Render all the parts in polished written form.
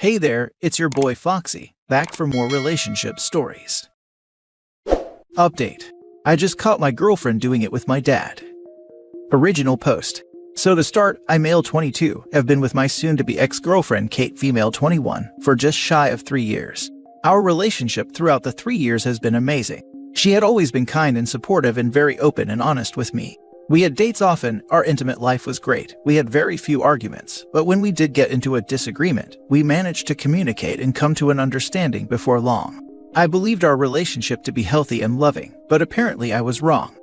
Hey there, it's your boy Foxy, back for more relationship stories. Update. I just caught my girlfriend doing it with my dad. Original post. So to start, I male 22, have been with my soon-to-be ex-girlfriend Kate female 21 for just shy of 3 years. Our relationship throughout the 3 years has been amazing. She had always been kind and supportive and very open and honest with me. We had dates often, our intimate life was great, we had very few arguments, but when we did get into a disagreement, we managed to communicate and come to an understanding before long. I believed our relationship to be healthy and loving, but apparently I was wrong.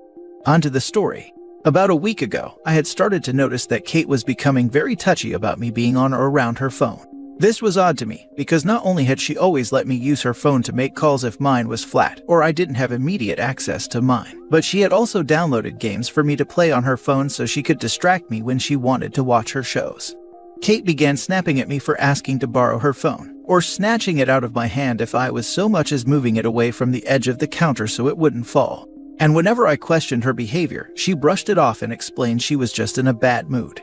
On to the story. About a week ago, I had started to notice that Kate was becoming very touchy about me being on or around her phone. This was odd to me, because not only had she always let me use her phone to make calls if mine was flat or I didn't have immediate access to mine, but she had also downloaded games for me to play on her phone so she could distract me when she wanted to watch her shows. Kate began snapping at me for asking to borrow her phone, or snatching it out of my hand if I was so much as moving it away from the edge of the counter so it wouldn't fall. And whenever I questioned her behavior, she brushed it off and explained she was just in a bad mood.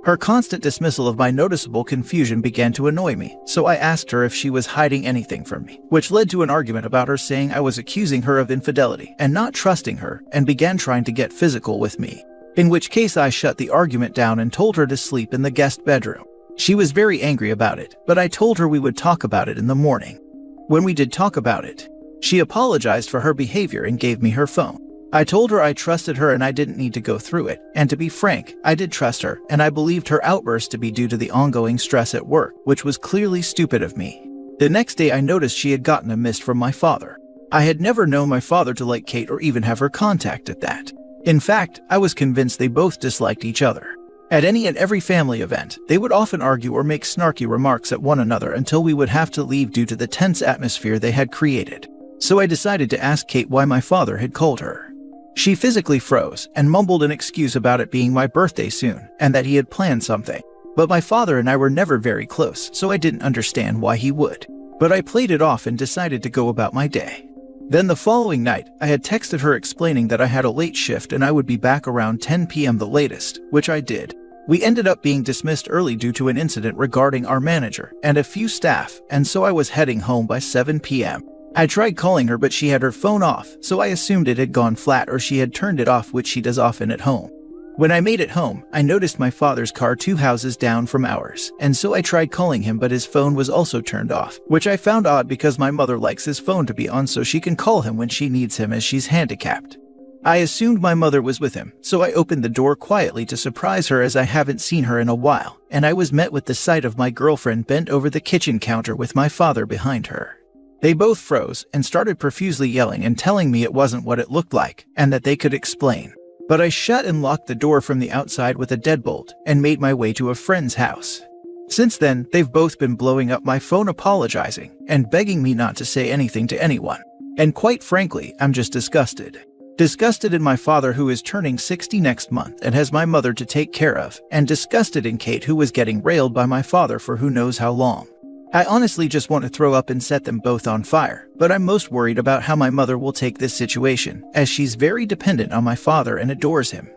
Her constant dismissal of my noticeable confusion began to annoy me, so I asked her if she was hiding anything from me, which led to an argument about her saying I was accusing her of infidelity and not trusting her, and began trying to get physical with me. In which case I shut the argument down and told her to sleep in the guest bedroom. She was very angry about it, but I told her we would talk about it in the morning. When we did talk about it, she apologized for her behavior and gave me her phone. I told her I trusted her and I didn't need to go through it, and to be frank, I did trust her, and I believed her outburst to be due to the ongoing stress at work, which was clearly stupid of me. The next day I noticed she had gotten a mist from my father. I had never known my father to like Kate or even have her contacted that. In fact, I was convinced they both disliked each other. At any and every family event, they would often argue or make snarky remarks at one another until we would have to leave due to the tense atmosphere they had created. So I decided to ask Kate why my father had called her. She physically froze and mumbled an excuse about it being my birthday soon and that he had planned something. But my father and I were never very close, so I didn't understand why he would. But I played it off and decided to go about my day. Then the following night, I had texted her explaining that I had a late shift and I would be back around 10 p.m. the latest, which I did. We ended up being dismissed early due to an incident regarding our manager and a few staff, and so I was heading home by 7 p.m. I tried calling her but she had her phone off, so I assumed it had gone flat or she had turned it off, which she does often at home. When I made it home, I noticed my father's car 2 houses down from ours, and so I tried calling him but his phone was also turned off, which I found odd because my mother likes his phone to be on so she can call him when she needs him as she's handicapped. I assumed my mother was with him, so I opened the door quietly to surprise her as I haven't seen her in a while, and I was met with the sight of my girlfriend bent over the kitchen counter with my father behind her. They both froze and started profusely yelling and telling me it wasn't what it looked like and that they could explain. But I shut and locked the door from the outside with a deadbolt and made my way to a friend's house. Since then, they've both been blowing up my phone, apologizing and begging me not to say anything to anyone. And quite frankly, I'm just disgusted. Disgusted in my father, who is turning 60 next month and has my mother to take care of, and disgusted in Kate, who was getting railed by my father for who knows how long. I honestly just want to throw up and set them both on fire, but I'm most worried about how my mother will take this situation, as she's very dependent on my father and adores him.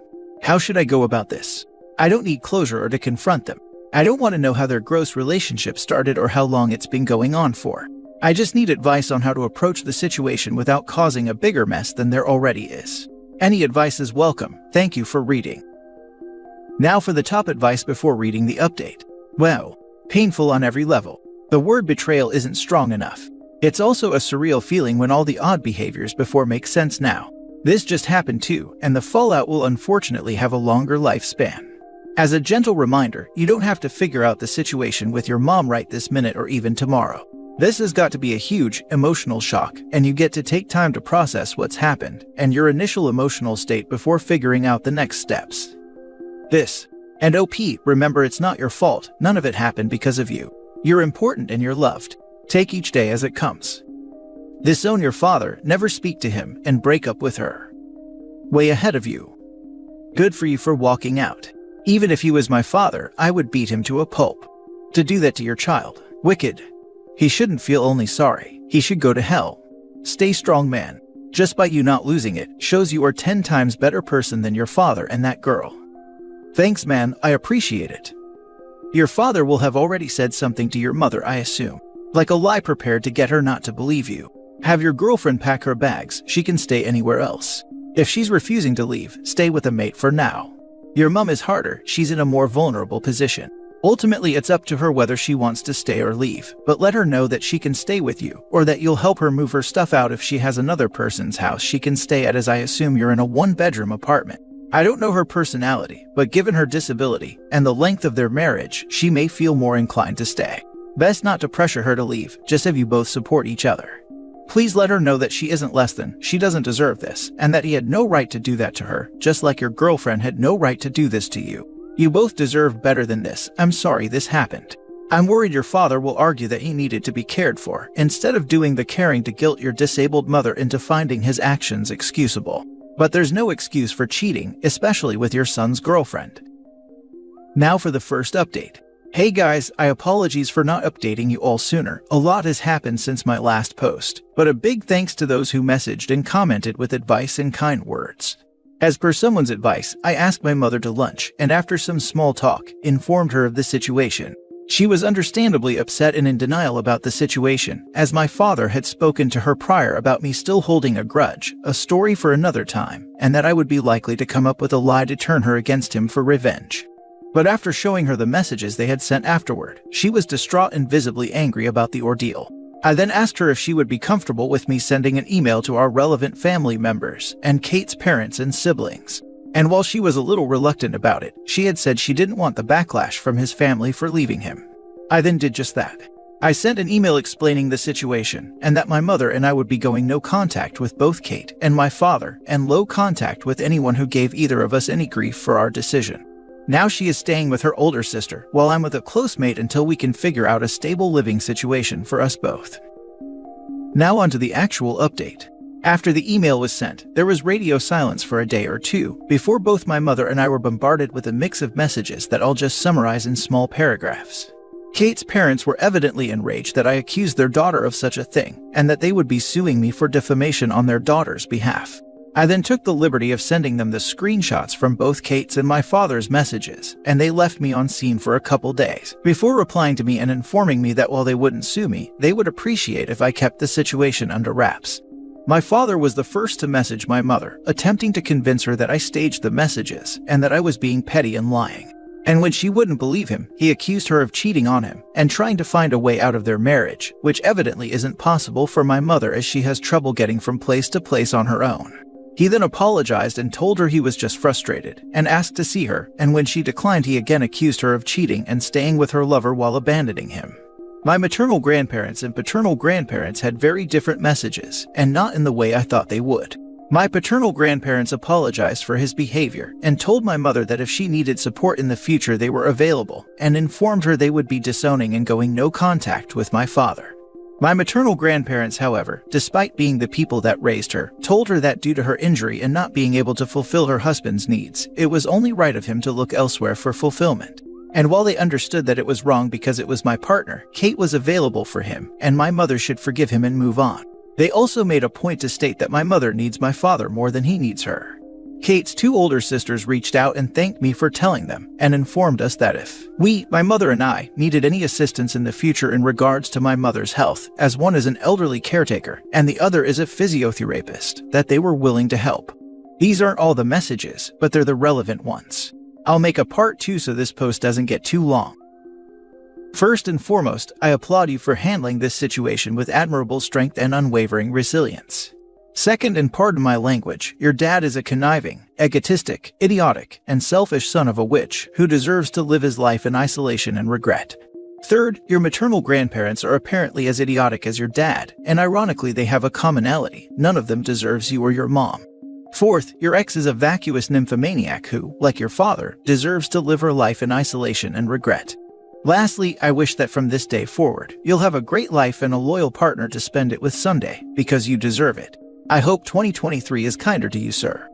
How should I go about this? I don't need closure or to confront them. I don't want to know how their gross relationship started or how long it's been going on for. I just need advice on how to approach the situation without causing a bigger mess than there already is. Any advice is welcome. Thank you for reading. Now for the top advice before reading the update. Wow, painful on every level. The word betrayal isn't strong enough. It's also a surreal feeling when all the odd behaviors before make sense now. This just happened too, and the fallout will unfortunately have a longer lifespan. As a gentle reminder, you don't have to figure out the situation with your mom right this minute or even tomorrow. This has got to be a huge emotional shock, and you get to take time to process what's happened and your initial emotional state before figuring out the next steps. And OP, remember, it's not your fault. None of it happened because of you. You're important and you're loved. Take each day as it comes. Disown your father, never speak to him, and break up with her. Way ahead of you. Good for you for walking out. Even if he was my father, I would beat him to a pulp. To do that to your child. Wicked. He shouldn't feel only sorry. He should go to hell. Stay strong, man. Just by you not losing it shows you are 10 times better person than your father and that girl. Thanks, man, I appreciate it. Your father will have already said something to your mother, I assume. Like a lie prepared to get her not to believe you. Have your girlfriend pack her bags, she can stay anywhere else. If she's refusing to leave, stay with a mate for now. Your mom is harder, she's in a more vulnerable position. Ultimately, it's up to her whether she wants to stay or leave, but let her know that she can stay with you, or that you'll help her move her stuff out if she has another person's house she can stay at, as I assume you're in a one-bedroom apartment. I don't know her personality, but given her disability and the length of their marriage, she may feel more inclined to stay. Best not to pressure her to leave, just have you both support each other. Please let her know that she isn't less than, she doesn't deserve this, and that he had no right to do that to her, just like your girlfriend had no right to do this to you. You both deserve better than this. I'm sorry this happened. I'm worried your father will argue that he needed to be cared for, instead of doing the caring to guilt your disabled mother into finding his actions excusable. But there's no excuse for cheating, especially with your son's girlfriend. Now for the first update. Hey guys, I apologize for not updating you all sooner. A lot has happened since my last post, but a big thanks to those who messaged and commented with advice and kind words. As per someone's advice, I asked my mother to lunch, and after some small talk, informed her of the situation. She was understandably upset and in denial about the situation, as my father had spoken to her prior about me still holding a grudge, a story for another time, and that I would be likely to come up with a lie to turn her against him for revenge. But after showing her the messages they had sent afterward, she was distraught and visibly angry about the ordeal. I then asked her if she would be comfortable with me sending an email to our relevant family members and Kate's parents and siblings. And while she was a little reluctant about it, she had said she didn't want the backlash from his family for leaving him. I then did just that. I sent an email explaining the situation and that my mother and I would be going no contact with both Kate and my father and low contact with anyone who gave either of us any grief for our decision. Now she is staying with her older sister, while I'm with a close mate until we can figure out a stable living situation for us both. Now onto the actual update. After the email was sent, there was radio silence for a day or two, before both my mother and I were bombarded with a mix of messages that I'll just summarize in small paragraphs. Kate's parents were evidently enraged that I accused their daughter of such a thing, and that they would be suing me for defamation on their daughter's behalf. I then took the liberty of sending them the screenshots from both Kate's and my father's messages, and they left me on scene for a couple days, before replying to me and informing me that while they wouldn't sue me, they would appreciate if I kept the situation under wraps. My father was the first to message my mother, attempting to convince her that I staged the messages, and that I was being petty and lying. And when she wouldn't believe him, he accused her of cheating on him, and trying to find a way out of their marriage, which evidently isn't possible for my mother as she has trouble getting from place to place on her own. He then apologized and told her he was just frustrated, and asked to see her, and when she declined he again accused her of cheating and staying with her lover while abandoning him. My maternal grandparents and paternal grandparents had very different messages, and not in the way I thought they would. My paternal grandparents apologized for his behavior, and told my mother that if she needed support in the future they were available, and informed her they would be disowning and going no contact with my father. My maternal grandparents, however, despite being the people that raised her, told her that due to her injury and not being able to fulfill her husband's needs, it was only right of him to look elsewhere for fulfillment. And while they understood that it was wrong because it was my partner, Kate was available for him, and my mother should forgive him and move on. They also made a point to state that my mother needs my father more than he needs her. Kate's two older sisters reached out and thanked me for telling them, and informed us that if my mother and I, needed any assistance in the future in regards to my mother's health, as one is an elderly caretaker and the other is a physiotherapist, that they were willing to help. These aren't all the messages, but they're the relevant ones. I'll make a part 2 so this post doesn't get too long. First and foremost, I applaud you for handling this situation with admirable strength and unwavering resilience. Second, and pardon my language, your dad is a conniving, egotistic, idiotic, and selfish son of a witch who deserves to live his life in isolation and regret. Third, your maternal grandparents are apparently as idiotic as your dad, and ironically they have a commonality: none of them deserves you or your mom. Fourth, your ex is a vacuous nymphomaniac who, like your father, deserves to live her life in isolation and regret. Lastly, I wish that from this day forward, you'll have a great life and a loyal partner to spend it with someday, because you deserve it. I hope 2023 is kinder to you, sir.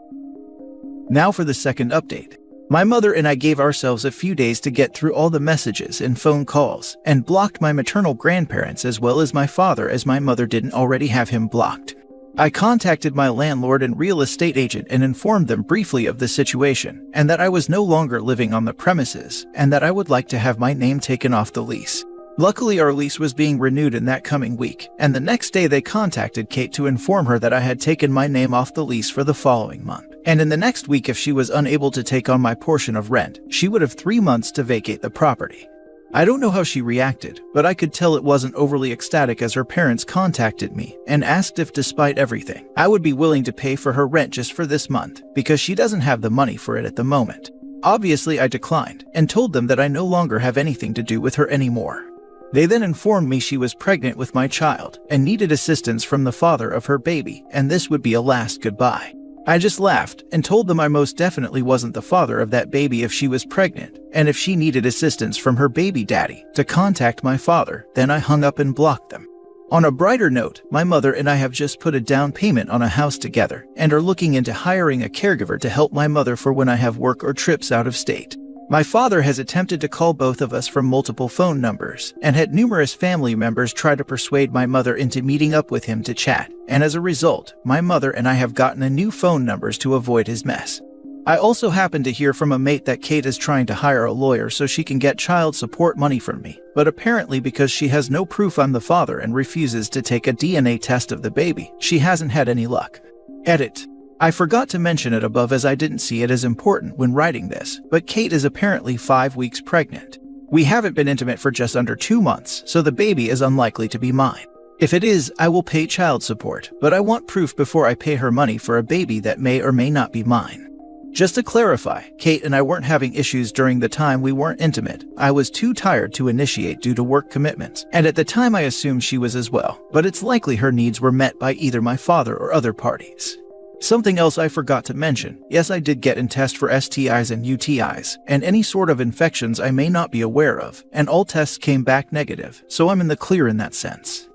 Now for the second update. My mother and I gave ourselves a few days to get through all the messages and phone calls, and blocked my maternal grandparents as well as my father, as my mother didn't already have him blocked. I contacted my landlord and real estate agent and informed them briefly of the situation and that I was no longer living on the premises and that I would like to have my name taken off the lease. Luckily, our lease was being renewed in that coming week, and the next day they contacted Kate to inform her that I had taken my name off the lease for the following month. And in the next week, if she was unable to take on my portion of rent, she would have 3 months to vacate the property. I don't know how she reacted, but I could tell it wasn't overly ecstatic as her parents contacted me and asked if, despite everything, I would be willing to pay for her rent just for this month because she doesn't have the money for it at the moment. Obviously, I declined and told them that I no longer have anything to do with her anymore. They then informed me she was pregnant with my child and needed assistance from the father of her baby, and this would be a last goodbye. I just laughed and told them I most definitely wasn't the father of that baby if she was pregnant, and if she needed assistance from her baby daddy to contact my father, then I hung up and blocked them. On a brighter note, my mother and I have just put a down payment on a house together and are looking into hiring a caregiver to help my mother for when I have work or trips out of state. My father has attempted to call both of us from multiple phone numbers and had numerous family members try to persuade my mother into meeting up with him to chat, and as a result, my mother and I have gotten a new phone numbers to avoid his mess. I also happened to hear from a mate that Kate is trying to hire a lawyer so she can get child support money from me, but apparently because she has no proof I'm the father and refuses to take a DNA test of the baby, she hasn't had any luck. Edit. I forgot to mention it above as I didn't see it as important when writing this, but Kate is apparently 5 weeks pregnant. We haven't been intimate for just under 2 months, so the baby is unlikely to be mine. If it is, I will pay child support, but I want proof before I pay her money for a baby that may or may not be mine. Just to clarify, Kate and I weren't having issues during the time we weren't intimate. I was too tired to initiate due to work commitments, and at the time I assumed she was as well, but it's likely her needs were met by either my father or other parties. Something else I forgot to mention, yes, I did get in test for STIs and UTIs, and any sort of infections I may not be aware of, and all tests came back negative, so I'm in the clear in that sense.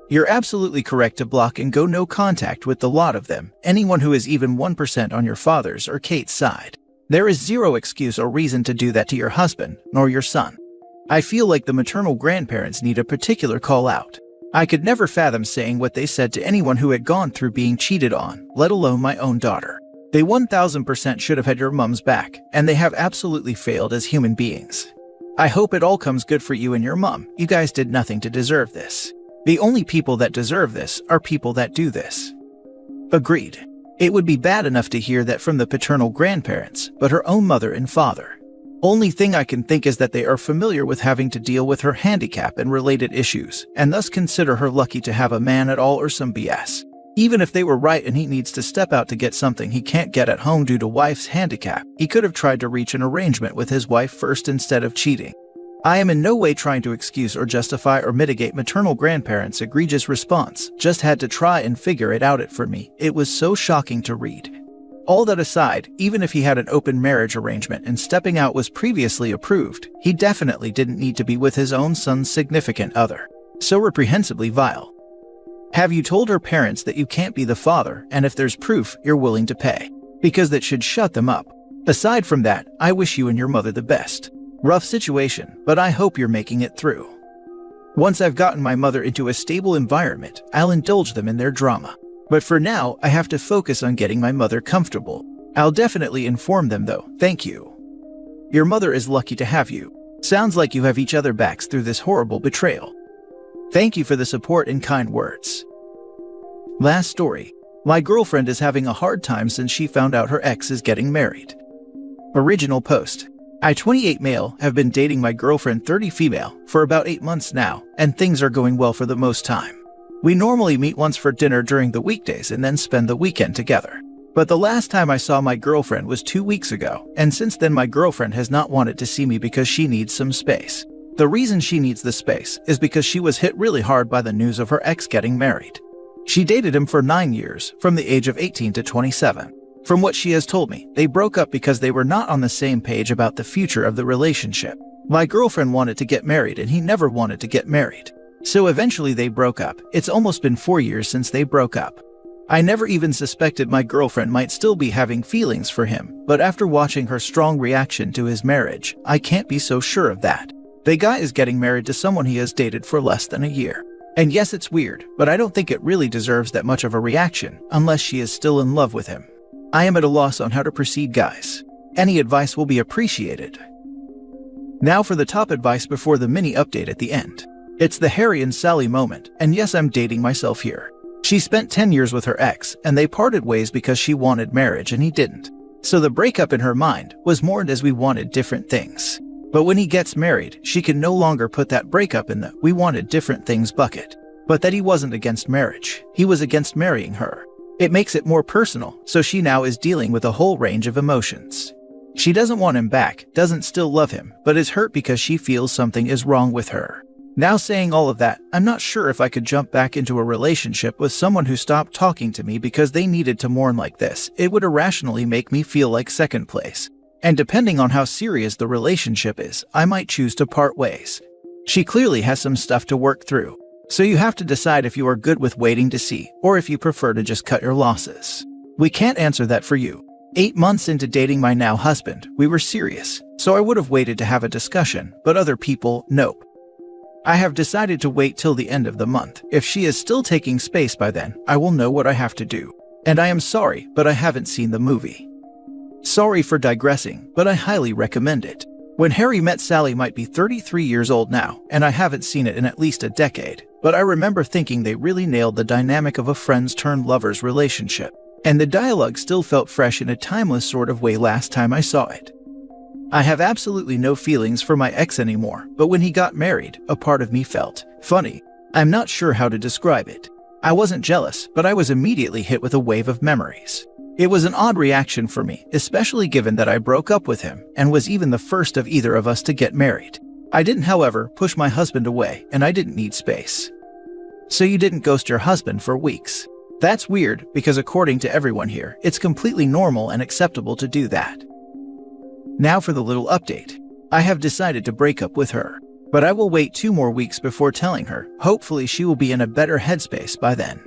You're absolutely correct to block and go no contact with the lot of them, anyone who is even 1% on your father's or Kate's side. There is zero excuse or reason to do that to your husband, nor your son. I feel like the maternal grandparents need a particular call out. I could never fathom saying what they said to anyone who had gone through being cheated on, let alone my own daughter. They 1000% should have had your mom's back, and they have absolutely failed as human beings. I hope it all comes good for you and your mom. You guys did nothing to deserve this. The only people that deserve this are people that do this. Agreed. It would be bad enough to hear that from the paternal grandparents, but her own mother and father. Only thing I can think is that they are familiar with having to deal with her handicap and related issues, and thus consider her lucky to have a man at all or some BS. Even if they were right and he needs to step out to get something he can't get at home due to wife's handicap, he could have tried to reach an arrangement with his wife first instead of cheating. I am in no way trying to excuse or justify or mitigate maternal grandparents' egregious response, just had to try and figure it out for me. It was so shocking to read. All that aside, even if he had an open marriage arrangement and stepping out was previously approved, he definitely didn't need to be with his own son's significant other. So reprehensibly vile. Have you told her parents that you can't be the father, and if there's proof, you're willing to pay? Because that should shut them up. Aside from that, I wish you and your mother the best. Rough situation, but I hope you're making it through. Once I've gotten my mother into a stable environment, I'll indulge them in their drama. But for now, I have to focus on getting my mother comfortable. I'll definitely inform them though, thank you. Your mother is lucky to have you. Sounds like you have each other backs through this horrible betrayal. Thank you for the support and kind words. Last story. My girlfriend is having a hard time since she found out her ex is getting married. Original post. I, 28 male, have been dating my girlfriend, 30 female, for about 8 months now, and things are going well for the most time. We normally meet once for dinner during the weekdays and then spend the weekend together. But the last time I saw my girlfriend was 2 weeks ago, and since then my girlfriend has not wanted to see me because she needs some space. The reason she needs the space is because she was hit really hard by the news of her ex getting married. She dated him for 9 years, from the age of 18 to 27. From what she has told me, they broke up because they were not on the same page about the future of the relationship. My girlfriend wanted to get married and he never wanted to get married. So eventually they broke up. It's almost been 4 years since they broke up. I never even suspected my girlfriend might still be having feelings for him, but after watching her strong reaction to his marriage, I can't be so sure of that. The guy is getting married to someone he has dated for less than a year. And yes, it's weird, but I don't think it really deserves that much of a reaction unless she is still in love with him. I am at a loss on how to proceed, guys. Any advice will be appreciated. Now for the top advice before the mini update at the end. It's the Harry and Sally moment, and yes, I'm dating myself here. She spent 10 years with her ex, and they parted ways because she wanted marriage and he didn't. So the breakup in her mind was mourned as we wanted different things. But when he gets married, she can no longer put that breakup in the "we wanted different things" bucket. But that he wasn't against marriage, he was against marrying her. It makes it more personal, so she now is dealing with a whole range of emotions. She doesn't want him back, doesn't still love him, but is hurt because she feels something is wrong with her. Now saying all of that, I'm not sure if I could jump back into a relationship with someone who stopped talking to me because they needed to mourn like this. It would irrationally make me feel like second place. And depending on how serious the relationship is, I might choose to part ways. She clearly has some stuff to work through. So you have to decide if you are good with waiting to see, or if you prefer to just cut your losses. We can't answer that for you. 8 months into dating my now husband, we were serious, so I would have waited to have a discussion, but other people, nope. I have decided to wait till the end of the month. If she is still taking space by then, I will know what I have to do. And I am sorry, but I haven't seen the movie. Sorry for digressing, but I highly recommend it. When Harry Met Sally might be 33 years old now, and I haven't seen it in at least a decade, but I remember thinking they really nailed the dynamic of a friends-turned-lovers relationship. And the dialogue still felt fresh in a timeless sort of way last time I saw it. I have absolutely no feelings for my ex anymore, but when he got married, a part of me felt funny. I'm not sure how to describe it. I wasn't jealous, but I was immediately hit with a wave of memories. It was an odd reaction for me, especially given that I broke up with him and was even the first of either of us to get married. I didn't, however, push my husband away, and I didn't need space. So you didn't ghost your husband for weeks. That's weird, because according to everyone here, it's completely normal and acceptable to do that. Now for the little update. I have decided to break up with her, but I will wait 2 more weeks before telling her. Hopefully she will be in a better headspace by then.